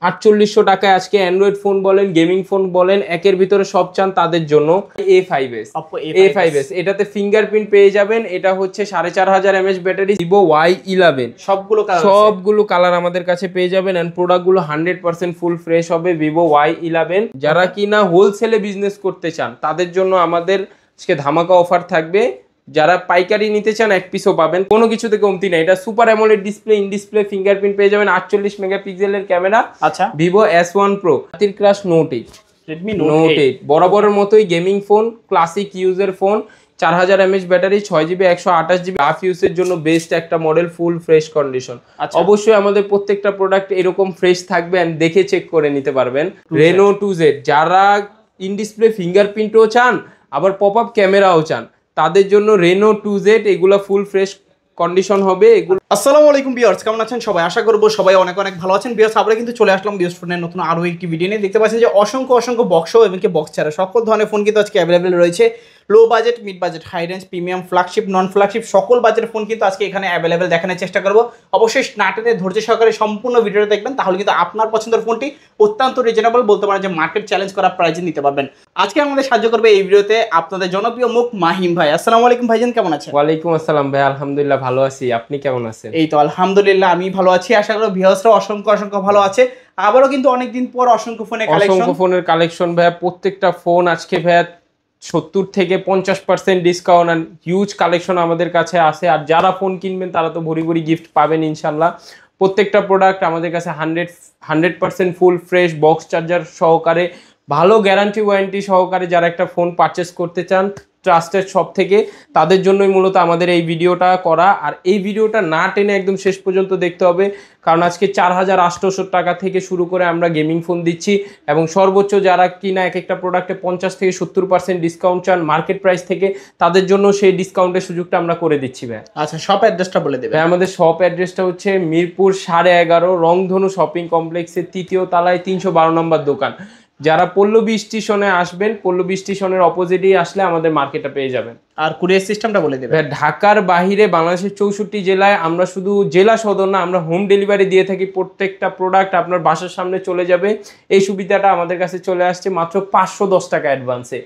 4800 টাকায় আজকে Android phone বলেন, গেমিং ফোন বলেন, একের ভিতরে সব চান তাদের জন্য A5s। A5s এটাতে ফিঙ্গারপ্রিন্ট পেয়ে যাবেন। এটা হচ্ছে 4500 mAh ব্যাটারি, Vivo Y11 সবগুলো কালার আমাদের কাছে পেয়ে যাবেন। এন্ড প্রোডাক্টগুলো 100% ফুল ফ্রেশ হবে। Vivo Y11 যারা কিনা হোলসেলে বিজনেস করতে চান তাদের জন্য আমাদের আজকে ধামাকা অফার থাকবে। যারা পাইকারি নিতে চান এক পিসও পাবেন, কোনো কিছুতে কমতি নাই। এটা super AMOLED display, in display fingerprint পেয়ে যাবেন, 48 মেগাপিক্সেলের ক্যামেরা। আচ্ছা, Vivo S1 Pro, হাতির ক্রাশ Note 8, Redmi Note 8 বরাবরের মতোই গেমিং ফোন, ক্লাসিক ইউজের phone, 4000 mAh battery, 6GB 128GB half ইউজের জন্য বেস্ট একটা মডেল, ফুল ফ্রেশ কন্ডিশন। অবশ্যই আমাদের প্রত্যেকটা প্রোডাক্ট এরকম ফ্রেশ থাকবে এন্ড দেখে চেক করে নিতে পারবেন। Reno 2Z যারা ইন ডিসপ্লে ফিঙ্গারপ্রিন্টও চান আবার পপ আপ ক্যামেরাও চান তাদের জন্য Reno 2Z, এগুলা ফুল ফ্রেশ কন্ডিশন হবে। এগুলো আসসালামু আলাইকুম ভিউয়ার্স, কেমন আছেন সবাই? আশা করব সবাই অনেক অনেক ভালো আছেন। ভিউয়ার্স, আমরা কিন্তু চলে আসলাম ভিউয়ার্স ফোনের নতুন আরো একটি ভিডিও নিয়ে। দেখতে পাচ্ছেন যে অসংখ্য বক্স এবং কি বক্স ছাড়া সকল ধরনের ফোন কিন্তু আজকে অ্যাভেলেবেল রয়েছে। Low budget, mid budget, high range, premium, flagship, non flagship সকল বাজেটের ফোন কিন্তু আজকে এখানে অ্যাভেলেবেল দেখানোর চেষ্টা করব। অবশ্যই নাটেনে ধৈর্য সহকারে সম্পূর্ণ ভিডিওটা দেখবেন, তাহলে কিন্তু আপনার পছন্দের ফোনটি অত্যন্ত রিজনেবল, বলতে পারেন যে মার্কেট চ্যালেঞ্জ করা প্রাইসে নিতে পারবেন। আজকে আমাদের সাহায্য করবে এই ভিডিওতে আপনাদের জনপ্রিয় মুখ মাহিম ভাই। আসসালামু আলাইকুম ভাইজান, কেমন আছেন? ওয়ালাইকুম আসসালাম ভাই, আলহামদুলিল্লাহ ভালো আছি। আপনি কেমন আছেন? এই তো আলহামদুলিল্লাহ আমি ভালো আছি। আশা করি ভিউয়ার্সরা অসংখ্য ভালো আছে। আবারও কিন্তু অনেকদিন পর অসংখ্য ফোনের কালেকশন ভাইয়া। প্রত্যেকটা ফোন আজকে ভাইয়া 70 থেকে 50% ডিসকাউন্ট আর হিউজ কালেকশন আমাদের কাছে আছে। আর যারা ফোন কিনবেন তারা তো ভরি গিফট পাবেন ইনশাল্লাহ। প্রত্যেকটা প্রোডাক্ট আমাদের কাছে 100% ফুল ফ্রেশ বক্স চার্জার সহকারে, ভালো গ্যারান্টি ওয়ারেন্টি সহকারে যারা একটা ফোন পারচেস করতে চান ট্রাস্টেড শপ থেকে, তাদের জন্যই মূলত আমাদের এই ভিডিওটা করা। আর এই ভিডিওটা না টেনে একদম শেষ পর্যন্ত দেখতে হবে, কারণ আজকে 4800 টাকা থেকে শুরু করে আমরা গেমিং ফোন দিচ্ছি এবং সর্বোচ্চ যারা কিনা এক একটা প্রোডাক্টে 50 থেকে 70% ডিসকাউন্ট চান মার্কেট প্রাইস থেকে, তাদের জন্য সেই ডিসকাউন্টের সুযোগটা আমরা করে দিচ্ছি ভাই। আচ্ছা, শপ অ্যাড্রেসটা বলে দেবেন। আমাদের শপ অ্যাড্রেসটা হচ্ছে মিরপুর 11.5 রংধনু শপিং কমপ্লেক্সের 3য় তলায় 312 নম্বর দোকান। যারা পল্লবী স্টেশনে আসবেন, পল্লবী স্টেশনের অপোজিটেই আসলে আমাদের মার্কেটটা পেয়ে যাবেন। আর কুরিয়ার সিস্টেমটা বলে দেবেন। ঢাকার বাইরে বাংলাদেশের 64 জেলায় আমরা শুধু জেলা সদর না, আমরা হোম ডেলিভারি দিয়ে থাকি। প্রত্যেকটা প্রোডাক্ট আপনার বাসার সামনে চলে যাবে। এই সুবিধাটা আমাদের কাছে চলে আসছে মাত্র 510 টাকা অ্যাডভান্সে।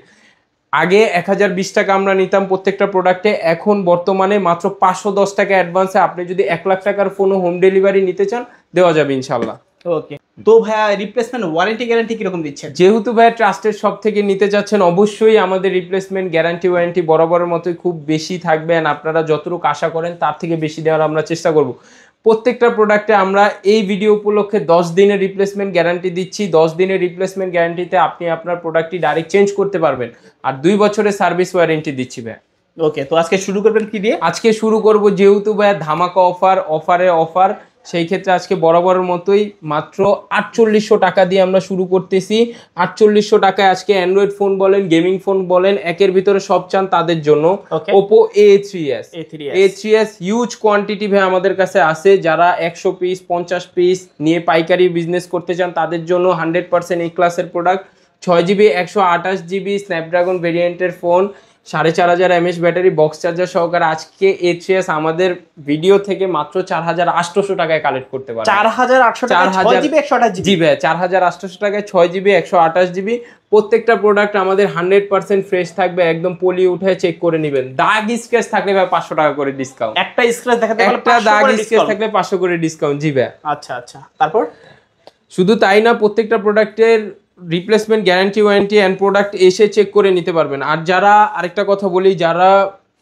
আগে 1020 টাকা আমরা নিতাম প্রত্যেকটা প্রোডাক্টে, এখন বর্তমানে মাত্র 510 টাকা অ্যাডভান্সে আপনি যদি 1 লাখ টাকার ফোনও হোম ডেলিভারি নিতে চান দেওয়া যাবে ইনশাল্লাহ। ওকে, তো ভাইয়া রিপ্লেসমেন্ট ওয়ারেন্টি গ্যারান্টি কিরকম দিচ্ছেন? যেহেতু ভাইয়া ট্রাস্টেড সব থেকে নিতে যাচ্ছেন, অবশ্যই আমাদের রিপ্লেসমেন্ট গ্যারান্টি ওয়ারেন্টি বরাবরের মতোই খুব বেশি থাকবে। আপনারা যতটুকু আশা করেন তার থেকে বেশি দেওয়ার আমরা চেষ্টা করব। প্রত্যেকটা প্রোডাক্টে আমরা এই ভিডিও উপলক্ষে 10 দিনের রিপ্লেসমেন্ট গ্যারান্টি দিচ্ছি। 10 দিনের রিপ্লেসমেন্ট গ্যারান্টিতে আপনি আপনার প্রোডাক্টটি ডাইরেক্ট চেঞ্জ করতে পারবেন। আর 2 বছরের সার্ভিস ওয়ারেন্টি দিচ্ছি ভাই। ওকে, তো আজকে শুরু করবেন কি দিয়ে? আজকে শুরু করব যেহেতু ভাইয়া ধামাকা অফার, সেই ক্ষেত্রে আজকে বরাবরের মতোই মাত্র 4800 টাকা দিয়ে আমরা শুরু করতেছি। 4800 টাকায় আজকে অ্যান্ড্রয়েড ফোন বলেন, গেমিং ফোন বলেন, একের ভিতরে সব চান তাদের জন্য Oppo A3s হিউজ কোয়ান্টিটি ভাই আমাদের কাছে আছে। যারা 100 পিস 50 পিস নিয়ে পাইকারি বিজনেস করতে চান তাদের জন্য 100% এই ক্লাসের প্রোডাক্ট। 6GB 128GB স্ন্যাপড্রাগন ভেরিয়েন্টের phone, 4500 mAh battery, box charger সহকারে আজকে A3s আমাদের ভিডিও থেকে মাত্র 4800 টাকায় কালেক্ট করতে পারবেন। 4800 টাকায় 6GB 128GB? জি ভাই, 4800 টাকায় 6GB 128GB। প্রত্যেকটা প্রোডাক্ট আমাদের 100% ফ্রেশ থাকবে, একদম পলি উঠে চেক করে নেবেন। দাগ স্ক্র্যাচ থাকলে ভাই 500 টাকা করে ডিসকাউন্ট। একটা স্ক্র্যাচ দেখাতে গেলে একটা দাগ স্ক্র্যাচ থাকলে 500 করে ডিসকাউন্ট। জি ভাই। আচ্ছা, তারপর শুধু তাই না, প্রত্যেকটা প্রোডাক্টের replacement guarantee warranty and product এসে চেক করে নিতে পারবেন। আর যারা আরেকটা কথা বলি, যারা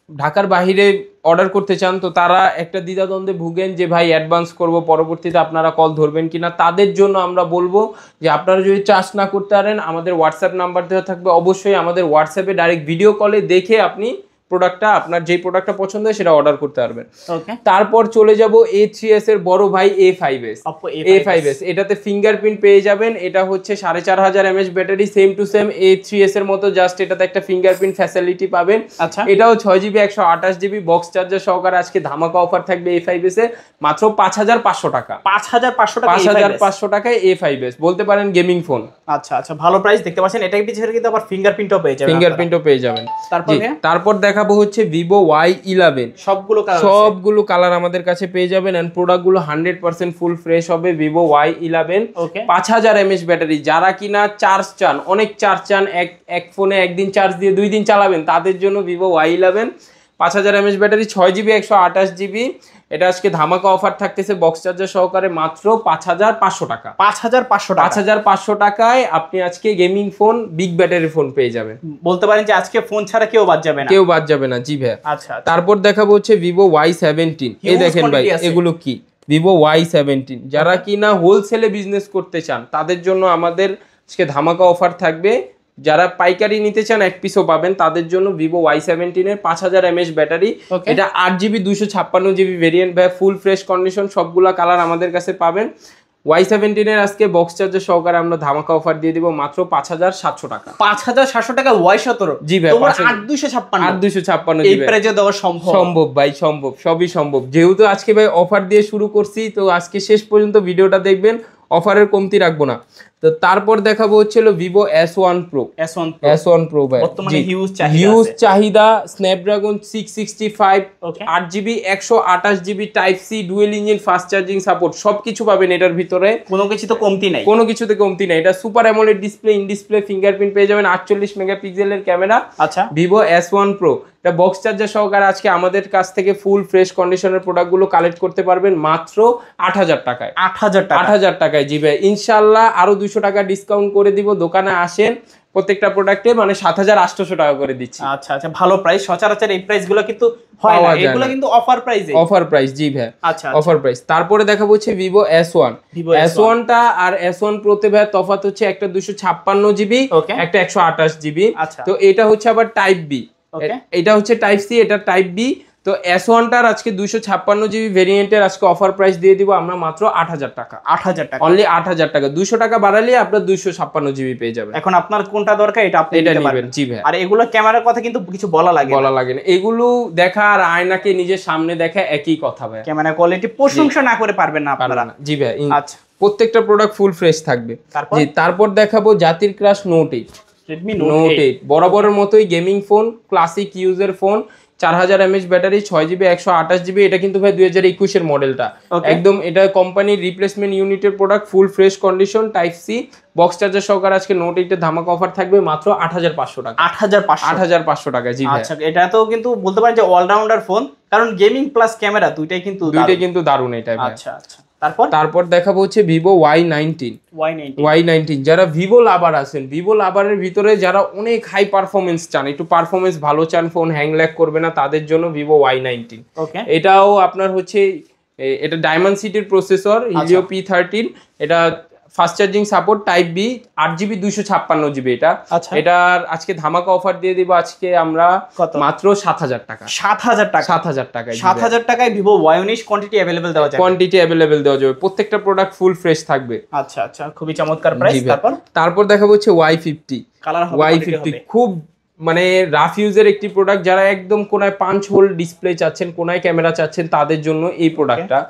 ঢাকার বাইরে অর্ডার করতে চান তো তারা একটা দ্বিধাদ্বন্দ্বে ভুগেন যে ভাই অ্যাডভান্স করব, পরবর্তীতে আপনারা কল ধরবেন কিনা। তাদের জন্য আমরা বলবো যে আপনারা যদি চার্জ না করতে পারেন, আমাদের হোয়াটসঅ্যাপ নাম্বার দেওয়া থাকবে, অবশ্যই আমাদের হোয়াটসঅ্যাপে ডাইরেক্ট ভিডিও কলে দেখে আপনি প্রোডাক্টটা আপনার যেই প্রোডাক্টটা পছন্দ হয় সেটা অর্ডার করতে পারবেন। তারপর চলে যাব A3s এর বড় ভাই A5s। এটাতে ফিঙ্গারপ্রিন্ট পেয়ে যাবেন। এটা হচ্ছে 4500 mAh battery, same to same A3s এর মতো, জাস্ট এটাতে একটা ফিঙ্গারপ্রিন্ট ফ্যাসিলিটি পাবেন। আচ্ছা, এটাও 6GB 128GB বক্স চার্জার সহকারে আজকে ধামাকা অফার থাকবে A5s এ মাত্র 5500 টাকা। 5500 টাকায় A5s, বলতে পারেন গেমিং ফোন। আচ্ছা, ভালো প্রাইস দেখতে পাচ্ছেন। এটার পিছনে কিন্তু আবার ফিঙ্গারপ্রিন্টও পেয়ে যাবেন। তারপর দেখা দেখাবো হচ্ছে ভিভো Y11, সবগুলো কালার আমাদের কাছে পেয়ে যাবেন এন্ড প্রোডাক্টগুলো 100% ফুল ফ্রেশ হবে। ভিভো Y11 5000 mAh ব্যাটারি, যারা কিনা চার্জ চান, অনেক চার্জ চান, এক ফোনে একদিন চার্জ দিয়ে 2 দিন চালাবেন, তাদের জন্য Vivo Y11 5000 mAh battery, 6GB 128GB। এটা আজকে ধামাকা অফার থাকতেছে বক্স চার্জার সহকারে মাত্র 5500 টাকা। 5500 টাকায় আপনি আজকে gaming phone, big battery phone পেয়ে যাবেন। বলতে পারেন যে আজকে ফোন ছাড়া কেউ বাদ যাবে না, জি ভাই। আচ্ছা, তারপর দেখাবো হচ্ছে ভিভো Y17। এই দেখেন ভাই, এগুলো কি ভিভো Y17, যারা কিনা হোলসেলে বিজনেস করতে চান তাদের জন্য আমাদের আজকে ধামাকা অফার থাকবে। যারা পাইকারি নিতে চান 1 পিসও পাবেন, তাদের জন্য ভিভো Y17 এর 5000 mAh ব্যাটারি, এটা 8GB 256GB ভেরিয়েন্ট ভাই, ফুল ফ্রেশ কন্ডিশন, সবগুলা কালার আমাদের কাছে পাবেন। Y17 এর আজকে বক্স চার্জার সহকারে আমরা ধামাকা অফার দিয়ে দিব মাত্র 5700 টাকা। 5700 টাকা Y17? জি ভাই, 8256 এই প্রাইসে দেওয়া সম্ভব ভাই, সম্ভব, সবই সম্ভব। যেহেতু আজকে ভাই অফার দিয়ে শুরু করছি, তো আজকে শেষ পর্যন্ত ভিডিওটা দেখবেন, অফারের কমতি রাখবো না। তো তারপর দেখাবো হচ্ছিল Vivo S1 Pro। S1 Pro ভাই বর্তমানে হিউজ চাহিদা, Snapdragon 665, 8GB 128GB type C, dual engine, fast charging support, সবকিছু পাবেন এটার ভিতরে, কোনো কিছুতে কমতি নাই। এটা super AMOLED display, in display fingerprint পেয়ে যাবেন, 48 মেগাপিক্সেলের ক্যামেরা। আচ্ছা, ভিভো S1 Pro এটা বক্স চার্জার সহকারে আজকে আমাদের কাছ থেকে ফুল ফ্রেশ কন্ডিশনের প্রোডাক্টগুলো কালেক্ট করতে পারবেন মাত্র 8000 টাকায়। 8000 টাকায় জি ভাই, ইনশাআল্লাহ আরো 200 টাকা ডিসকাউন্ট করে দিব। দোকানে আসেন, প্রত্যেকটা প্রোডাক্টে মানে 7800 টাকা করে দিচ্ছি। আচ্ছা, ভালো প্রাইস। সচরাচর এই প্রাইসগুলো কিন্তু হয় না, এগুলো কিন্তু অফার প্রাইস জি ভাই। আচ্ছা, অফার প্রাইস। তারপরে দেখাবো হচ্ছে ভিভো S1 টা আর S1 Pro তে ভাই তফাৎ হচ্ছে একটা 256GB, একটা 128GB। তো এটা হচ্ছে আবার টাইপ বি, এটা হচ্ছে টাইপ সি, এটা টাইপ বি। তো S1 টার আজকে 256GB ভেরিয়েন্টের আজকে অফার প্রাইস দিয়ে দিব আমরা মাত্র 8000 টাকা। অনলি 8000 টাকা। 200 টাকা বাড়ালে আপনার 256GB পেয়ে যাবেন। এখন আপনার কোনটা দরকার এটা আপনি নিতে পারবেন। জি ভাই। আর এগুলো ক্যামেরার কথা কিন্তু কিছু বলা লাগে না, এগুলো দেখা আর আয়নাকে নিজের সামনে দেখা একই কথা ভাই। ক্যামেরা কোয়ালিটি প্রশংসা না করে পারবেন না আপনারা। জি ভাই। আচ্ছা, প্রত্যেকটা প্রোডাক্ট ফুল ফ্রেশ থাকবে। তারপর দেখাবো জাতির ক্রাশ নোট 8। Redmi Note 8 বরাবরের মতোই গেমিং ফোন, ক্লাসিক ইউজের phone, 4000 mAh battery, 6GB 128GB। এটা কিন্তু ভাই 2021 এর মডেলটা, একদম এটা কোম্পানির রিপ্লেসমেন্ট ইউনিটের product, full fresh condition, type C, box charger সহকারে আজকে নোট 8 এর ধামাকা অফার থাকবে মাত্র 8500 টাকা। 8500 টাকা জি ভাই। আচ্ছা, এটা তো কিন্তু বলতে পারেন যে অলরাউন্ডার ফোন, কারণ গেমিং প্লাস ক্যামেরা দুইটাই কিন্তু দারুণ এটা ভাই। আচ্ছা, তারপর দেখাবো হচ্ছে ভিভো Y19। যারা ভিভো লাভার আছেন, ভিভো লাভারের ভিতরে যারা অনেক হাই পারফরমেন্স চান, একটু পারফরমেন্স ভালো চান, ফোন হ্যাং ল্যাগ করবে না, তাদের জন্য ভিভো Y19। এটাও আপনার হচ্ছে, এটা ডায়মন্ড সিটির প্রসেসর, হিলিও P13, এটা fast charging support, type B, 8GB 256GB। এটার আজকে ধামাকা অফার দিয়ে দিব আজকে আমরা মাত্র 7000 টাকা। 7000 টাকায় ভিভো Y19 কোয়ান্টিটি अवेलेबल দেওয়া যাবে। প্রত্যেকটা প্রোডাক্ট ফুল ফ্রেশ থাকবে। আচ্ছা, খুবই চমৎকার প্রাইস। তারপর দেখাবো হচ্ছে Y50। খুব মানে রাফ ইউজের একটি প্রোডাক্ট, যারা একদম কোনায় 5 হোল ডিসপ্লে চাচ্ছেন, কোনায় ক্যামেরা চাচ্ছেন, তাদের জন্য এই প্রোডাক্টটা।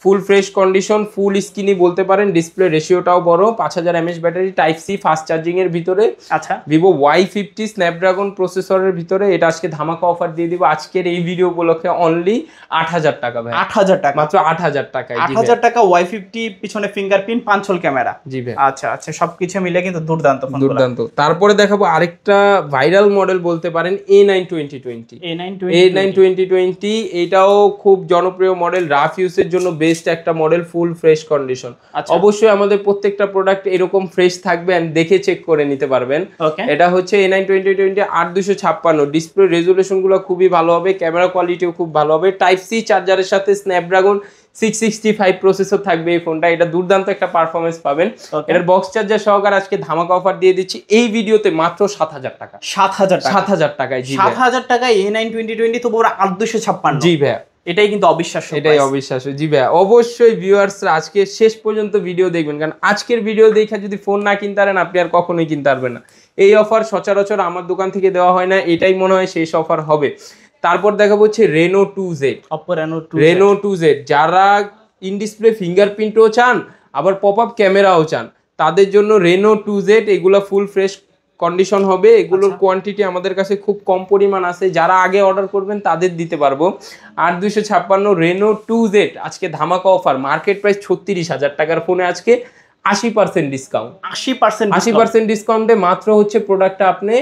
ফুল ফ্রেশ কন্ডিশন, ফুল স্ক্রিনই বলতে পারেন, ডিসপ্লে রেশিওটাও বড়, 5000 mAh battery, type C, fast charging এর ভিতরে। আচ্ছা, ভিভো Y50 স্ন্যাপড্রাগন প্রসেসরের ভিতরে, এটা আজকে ধামাকা অফার দিয়ে দিব আজকের এই ভিডিও উপলক্ষে অনলি 8000 টাকা ভাই। 8000 টাকা, মাত্র 8000 টাকায়। 8000 টাকা Y50, পিছনে ফিঙ্গারপ্রিন্ট, 5 হোল ক্যামেরা। জি ভাই। আচ্ছা, সবকিছু মিলে কিন্তু দুর্দান্ত। তারপরে দেখাবো আরেকটা ভাইরাল মডেল বলতে পারেন, A9 2020। এটাও খুব জনপ্রিয় মডেল, রাফ ইউজের জন্য বেস্ট একটা মডেল, ফুল ফ্রেশ কন্ডিশন। অবশ্যই আমাদের প্রত্যেকটা প্রোডাক্ট এরকম ফ্রেশ থাকবে, এন্ড দেখে চেক করে নিতে পারবেন। এটা হচ্ছে A9 2020 8256, ডিসপ্লে রেজুলেশন গুলো খুবই ভালো হবে, ক্যামেরা কোয়ালিটিও খুব ভালো হবে, টাইপ সি চার্জারের সাথে স্ন্যাপড্রাগন 665 প্রসেসর থাকবে এই ফোনটা। এটা দুর্দান্ত একটা পারফরমেন্স পাবেন। এটার বক্স চার্জার সহকারে আজকে ধামাকা অফার দিয়ে দিচ্ছি এই ভিডিওতে মাত্র 7000 টাকা। 7000 টাকায়। 7000 টাকায় A9 2020 তো পুরো 8256। জি ভাই, এটাই কিন্তু অবিশ্বাস্য। জি ভাই। অবশ্যই ভিউয়ার্সরা আজকে শেষ পর্যন্ত ভিডিও দেখবেন, কারণ আজকের ভিডিও দেখে যদি ফোন না কিনতে পারেন আপনি আর কখনোই কিনতে পারবেন না। এই অফার সচরাচর আমার দোকান থেকে দেওয়া হয় না, এটাই মনে হয় শেষ অফার হবে। তারপর দেখাবো হচ্ছে Reno 2Z। যারা ইন ডিসপ্লে ফিঙ্গারপ্রিন্টও চান, আবার পপ আপ ক্যামেরাও চান, তাদের জন্য Reno 2Z। এগুলো ফুল ফ্রেশ কন্ডিশন হবে, এগুলোর কোয়ান্টিটি আমাদের কাছে খুব কম পরিমাণ আছে, যারা আগে অর্ডার করবেন তাদের দিতে পারবো। 8256 রেনো 2Z আজকে ধামাকা অফার, মার্কেট প্রাইস 36,000 টাকার ফোনে আজকে 80% ডিসকাউন্ট, 80% ডিসকাউন্টে মাত্র হচ্ছে প্রোডাক্টটা আপনি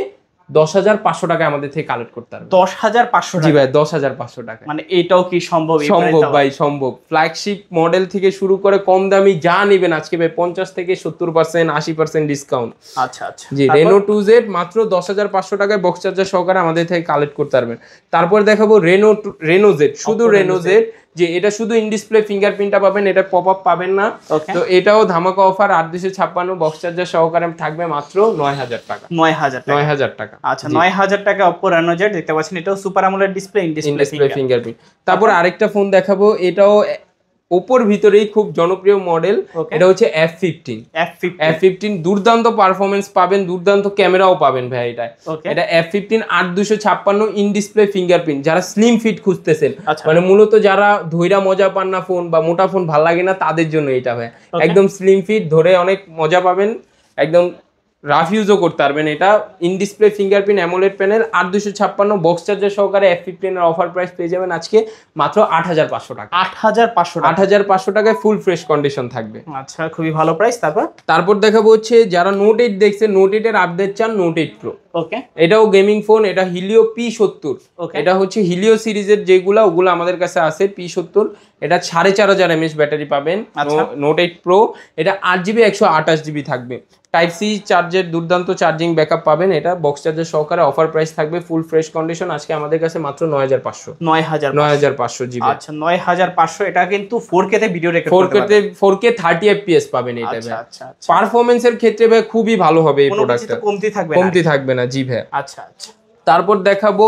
10,500 টাকায় আমাদের থেকে কালেক্ট করতে পারবেন। 10,500 জি ভাই, 10,500 টাকা। মানে এটাও কি সম্ভব? সম্ভব ভাই, সম্ভব। ফ্ল্যাগশিপ মডেল থেকে শুরু করে কম দামি যা নেবেন আজকে ভাই 50 থেকে 70% 80% ডিসকাউন্ট। আচ্ছা আচ্ছা জি, রেনো 2Z মাত্র 10,500 টাকায় বক্স চার্জার সহকারে আমাদের থেকে কালেক্ট করতে পারবেন। তারপর দেখাবো রেনো Z, শুধু রেনো Z, যে এটা শুধু ইন ডিসপ্লে ফিঙ্গারপ্রিন্টটা পাবেন, এটা পপ আপ পাবেন না। তো এটাও ধামাকা অফার, 8256 বক্স চার্জার সহকারে থাকবে মাত্র 9,000 টাকা। 9,000 টাকা। আচ্ছা, 9,000 টাকা Oppo Reno Z দেখতে পাচ্ছেন, এটাও super AMOLED display, in display fingerprint. তারপর আরেকটা ফোন দেখাবো, এটাও ওপোর ভিতরেই খুব জনপ্রিয় মডেল, এটা হচ্ছে F15। দুর্দান্ত পারফরমেন্স পাবেন, দুর্দান্ত ক্যামেরাও পাবেন ভাই। এটা F15 8256 ইন ডিসপ্লে ফিঙ্গারপ্রিন্ট। যারা স্লিম ফিট খুঁজতেছেন, মানে মূলত যারা ধৈরা মজা পান না ফোন বা মোটা ফোন ভালো লাগে না, তাদের জন্য এটা ভাই একদম স্লিম ফিট, ধরে অনেক মজা পাবেন, একদম রাফ ইউজও করতে পারবেন। এটা in display fingerprint AMOLED panel, 8256 box charger সহকারে F15 এর অফার প্রাইস পেয়ে যাবেন আজকে মাত্র 8,500 টাকা। 8,500 টাকায় ফুল ফ্রেশ কন্ডিশন থাকবে। আচ্ছা, খুবই ভালো প্রাইস। তারপর দেখাবো হচ্ছে যারা নোট 8 দেখছেন, নোট 8 এর আপডেট চান, নোট 8 প্রো। ওকে, এটাও গেমিং ফোন, এটা হিলিও P70। এটা হচ্ছে হিলিও সিরিজের যেগুলো, ওগুলো আমাদের কাছে আছে P70। এটা 4,500 mAh ব্যাটারি পাবেন নোট 8 প্রো। এটা 8GB 128GB থাকবে। টাইপ সি চার্জের দুর্দান্ত চার্জিং ব্যাকআপ পাবেন। এটা বক্স চার্জার সহকারে অফার প্রাইস থাকবে ফুল ফ্রেশ কন্ডিশন আজকে আমাদের কাছে মাত্র 9,500 জিবি। আচ্ছা, 9,500। এটা কিন্তু 4K তে ভিডিও রেকর্ড করতে পারবেন, 4K 30 fps পাবেন এটা ভাই। আচ্ছা, পারফরম্যান্সের ক্ষেত্রে ভাই খুবই ভালো হবে এই প্রোডাক্টটা, কমতি থাকবে না। জি ভাই। আচ্ছা আচ্ছা। তারপর দেখাবো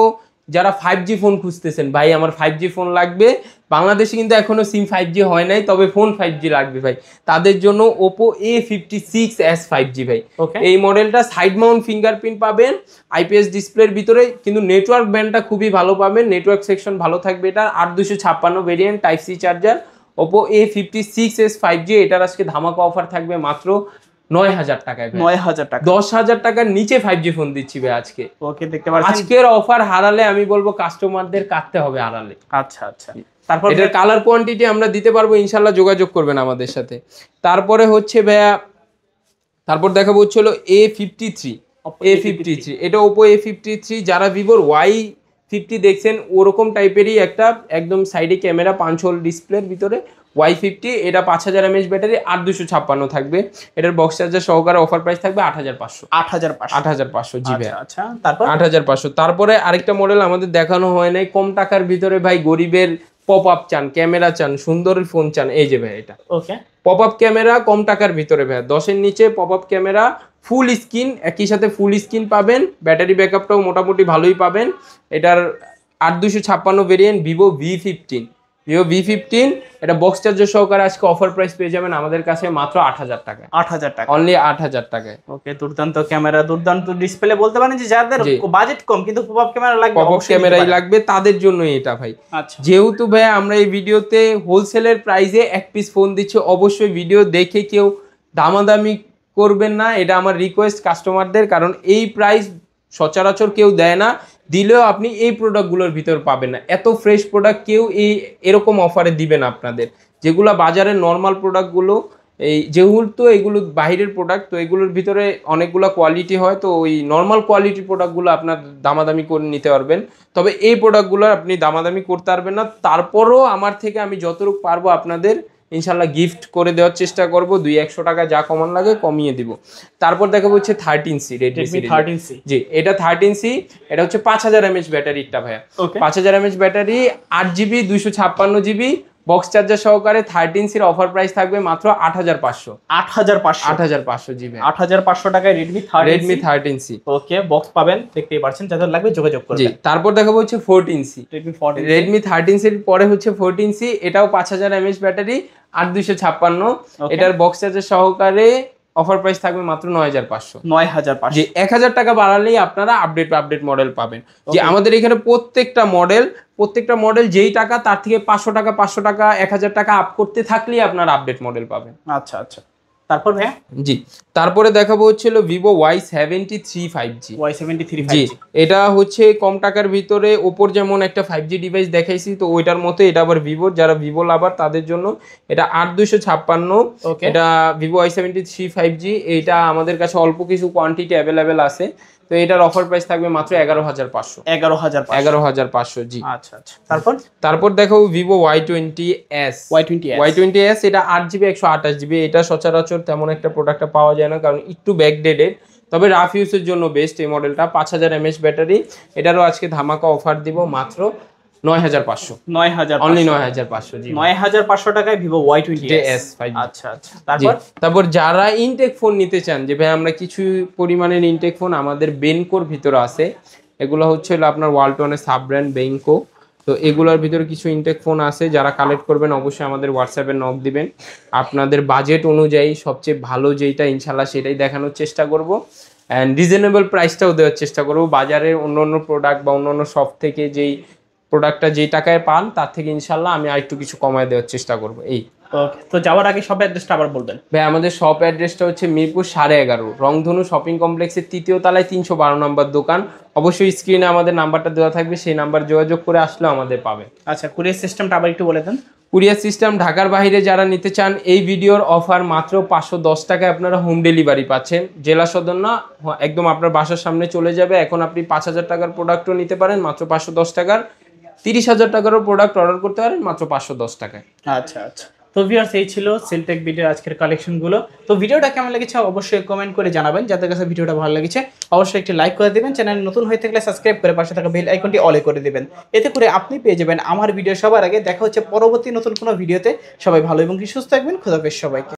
যারা 5G ফোন খুঁজতেছেন, ভাই আমার 5G ফোন লাগবে, বাংলাদেশে কিন্তু এখনো সিম 5G হয় নাই, তবে ফোন 5G লাগবে ভাই, তাদের জন্য Oppo A56s 5G ভাই। এই মডেলটা সাইড মাউন্ট ফিঙ্গারপ্রিন্ট পাবেন, IPS ডিসপ্লের ভিতরে, কিন্তু নেটওয়ার্ক ব্যান্ডটা খুবই ভালো পাবেন, নেটওয়ার্ক সেকশন ভালো থাকবে। এটা 8256 variant, type C charger, Oppo A56s 5G। এটার আজকে ধামাকা অফার থাকবে মাত্র 9,000 টাকায়। 9,000 টাকা, 10,000 টাকার নিচে 5G ফোন দিচ্ছি ভাই আজকে। ওকে, দেখতে পাচ্ছেন আজকের অফার হারালে আমি বলবো কাস্টমারদের কাটতে হবে হারালে। আচ্ছা আচ্ছা। তারপর এটার কালার কোয়ান্টিটি আমরা দিতে পারবো, ইনশাল্লাহ যোগাযোগ করবেন আমাদের সাথে। তারপরে হচ্ছে ভাইয়া, তারপর দেখাবো হচ্ছে হলো A53। এটা Oppo A53। যারা ভিভোর Y50 দেখছেন ওরকম টাইপেরই একটা, একদম সাইডে ক্যামেরা, 5 হোল ডিসপ্লের ভিতরে Y50। এটা 5,000 mAh ব্যাটারি, 8256 থাকবে। এটার বক্স চার্জার সহকারে অফার প্রাইস থাকবে 8,500 জি ভাই। আচ্ছা, তারপর 8,500। তারপরে আরেকটা মডেল আমাদের দেখানো হয় নাই, কম টাকার ভিতরে ভাই, গরিবের পপ আপ চান, ক্যামেরা চান, সুন্দর ফোন চান, এই যে ভাই এটা পপ আপ ক্যামেরা, কম টাকার ভিতরে ভাই, 10-এর নিচে pop up camera, full screen, একই সাথে ফুল স্ক্রিন পাবেন, ব্যাটারি ব্যাকআপটাও মোটামুটি ভালোই পাবেন। এটার 8256 ভেরিয়েন্ট, ভিভো V15। এটা বক্স চার্জার সহকারে আজকে অফার প্রাইস পেয়ে যাবেন আমাদের কাছে মাত্র 8,000 টাকায়। 8,000 টাকা, অনলি 8,000 টাকায়। ওকে, দুর্দান্ত ক্যামেরা, দুর্দান্ত ডিসপ্লে, বলতে পারেন যে যাদের বাজেট কম কিন্তু পপ আপ ক্যামেরা লাগবে, পপ আপ ক্যামেরাই লাগবে, তাদের জন্যই এটা ভাই। আচ্ছা, যেহেতু ভাই আমরা এই ভিডিওতে হোলসেলের প্রাইসে এক পিস ফোন দিচ্ছি, অবশ্যই ভিডিও দেখে কেউ দামাদামি করবেন না, এটা আমার রিকোয়েস্ট কাস্টমারদের, কারণ এই প্রাইস সচরাচর কেউ দেয় না, দিলেও আপনি এই প্রোডাক্টগুলোর ভিতর পাবেন না। এত ফ্রেশ প্রোডাক্ট কেউ এরকম অফারে দিবে না আপনাদের, যেগুলো বাজারের নর্মাল প্রোডাক্টগুলো, যেহেতু এগুলো বাইরের প্রোডাক্ট, তো এগুলোর ভিতরে অনেকগুলো কোয়ালিটি হয়, তো ওই নর্মাল কোয়ালিটির প্রোডাক্টগুলো আপনার দামাদামি করে নিতে পারবেন, তবে এই প্রোডাক্টগুলো আপনি দামাদামি করতে পারবেন না। তারপরও আমার থেকে আমি যতটুকু পারবো আপনাদের ইনশাল্লাহ গিফট করে দেওয়ার চেষ্টা করবো, 200-100 টাকা যা কমান লাগে কমিয়ে দিব। তারপর দেখাবো হচ্ছে 13C, রেডমি 13C। জি, এটা 13C, এটা হচ্ছে 5,000 mAh ব্যাটারিটা ভাইয়া, 5,000 mAh battery, 8GB 256GB box charger সহকারে 13C এর অফার প্রাইস থাকবে মাত্র 8,500 জি ভাই। 8,500 টাকায় রেডমি 13C। ওকে, বক্স পাবেন, দেখতেই পাচ্ছেন, যাদের লাগবে যোগাযোগ করবেন। জি, তারপর দেখাবো হচ্ছে 14C, রেডমি 13C এর পরে হচ্ছে 14C। এটাও 5,000 mAh ব্যাটারি, 8,256। এটার বক্স চার্জার সহকারে অফার প্রাইস থাকবে মাত্র 9,500। যে 1,000 টাকা বাড়ালেই আপনারা আপডেট মডেল পাবেন। যে আমাদের এখানে প্রত্যেকটা মডেল যেই টাকা, তার থেকে 500 টাকা 1,000 টাকা আপ করতে থাকলেই আপনারা আপডেট মডেল পাবেন। আচ্ছা আচ্ছা। তারপর ভাইয়া জি, তারপরে দেখাবো হচ্ছিল ভিভো Y73 5G। Y73 জি, 5G এটা হচ্ছে কম টাকার ভিতরে ওপোর যেমন একটা 5G ডিভাইস দেখাইছি, তো ওইটার মতো এটা আবার ভিভো, যারা ভিভো লাভার তাদের জন্য এটা 8256। ওকে এটা ভিভো Y73 5G। এইটা আমাদের কাছে অল্প কিছু কোয়ান্টিটি অ্যাভেলেবেল আছে, তো এটার অফার প্রাইস থাকবে মাত্র 11,500। 11,500 জি। আচ্ছা আচ্ছা, তারপর দেখাবো ভিভো Y20s। Y20s এটা 8GB 128GB। এটা সচরাচর তেমন একটা প্রোডাক্টটা পাওয়া যায় না, কারণ একটু ব্যাকডেটেড, তবে রাফ ইউজের জন্য বেস্ট এই মডেলটা। 5000 mAh ব্যাটারি। এটারও আজকে ধামাকা অফার দিব মাত্র 9,500। 9,000 অনলি 9,500। জি, 9,500 টাকায় ভিভো Y20s 5G। আচ্ছা আচ্ছা, তারপর যারা ইনটেক ফোন নিতে চান, যে ভাই আমরা কিছু পরিমাণের ইনটেক ফোন আমাদের বেনকোর ভিতরে আছে, এগুলো হচ্ছে আপনার ওয়ালটনের সাব ব্র্যান্ড বেনকো। তো এগুলোর ভিতরে কিছু ইনটেক ফোন আছে, যারা কালেক্ট করবেন অবশ্যই আমাদের হোয়াটসঅ্যাপে নক দিবেন। আপনাদের বাজেট অনুযায়ী সবচেয়ে ভালো যেইটা ইনশাল্লাহ সেটাই দেখানোর চেষ্টা করব, অ্যান্ড রিজনেবল প্রাইসটাও দেওয়ার চেষ্টা করব। বাজারের অন্য অন্য প্রোডাক্ট বা অন্য অন্য শপ থেকে যেই প্রোডাক্টটা যেই টাকায় পান তার থেকে ইনশাল্লাহ আমি আরেকটু কিছু কমায় দেওয়ার চেষ্টা করব। এই ওকে, তো যাওয়ার আগে শপ অ্যাড্রেসটা আবার বলবেন ভাই। আমাদের শপ অ্যাড্রেসটা হচ্ছে মিরপুর 11.5 রংধনু শপিং কমপ্লেক্সের 3য় তলায় 312 নম্বর দোকান। অবশ্যই স্ক্রিনে আমাদের নাম্বারটা দেওয়া থাকবে, সেই নাম্বার যোগাযোগ করে আসলে আমাদের পাবেন। আচ্ছা, কুরিয়ার সিস্টেমটা আবার একটু বলে দেন। কুরিয়ার সিস্টেম ঢাকার বাইরে যারা নিতে চান, এই ভিডিওর অফার মাত্র 510 টাকায় আপনারা হোম ডেলিভারি পাচ্ছেন। জেলা সদর না, একদম আপনার বাসার সামনে চলে যাবে। এখন আপনি 5,000 টাকার প্রোডাক্টও নিতে পারেন মাত্র 510 টাকার, 30,000 টাকারও প্রোডাক্ট অর্ডার করতে পারেন মাত্র 510 টাকায়। আচ্ছা আচ্ছা, তো ভিউয়ার্স এই ছিল সেলটেক ভিডিওর আজকের কালেকশনগুলো। তো ভিডিওটা কেমন লেগেছে অবশ্যই কমেন্ট করে জানাবেন। যাদের কাছে ভিডিওটা ভালো লেগেছে অবশ্যই একটি লাইক করে দিবেন, চ্যানেল নতুন হয়ে থাকলে সাবস্ক্রাইব করে পাশে থাকা বেল আইকনটি অলে করে দিবেন। এতে করে আপনি পেয়ে যাবেন আমার ভিডিও সবার আগে। দেখা হচ্ছে পরবর্তী নতুন কোনো ভিডিওতে। সবাই ভালো এবং সুস্থ থাকবেন। খোদা হাফেজ সবাইকে।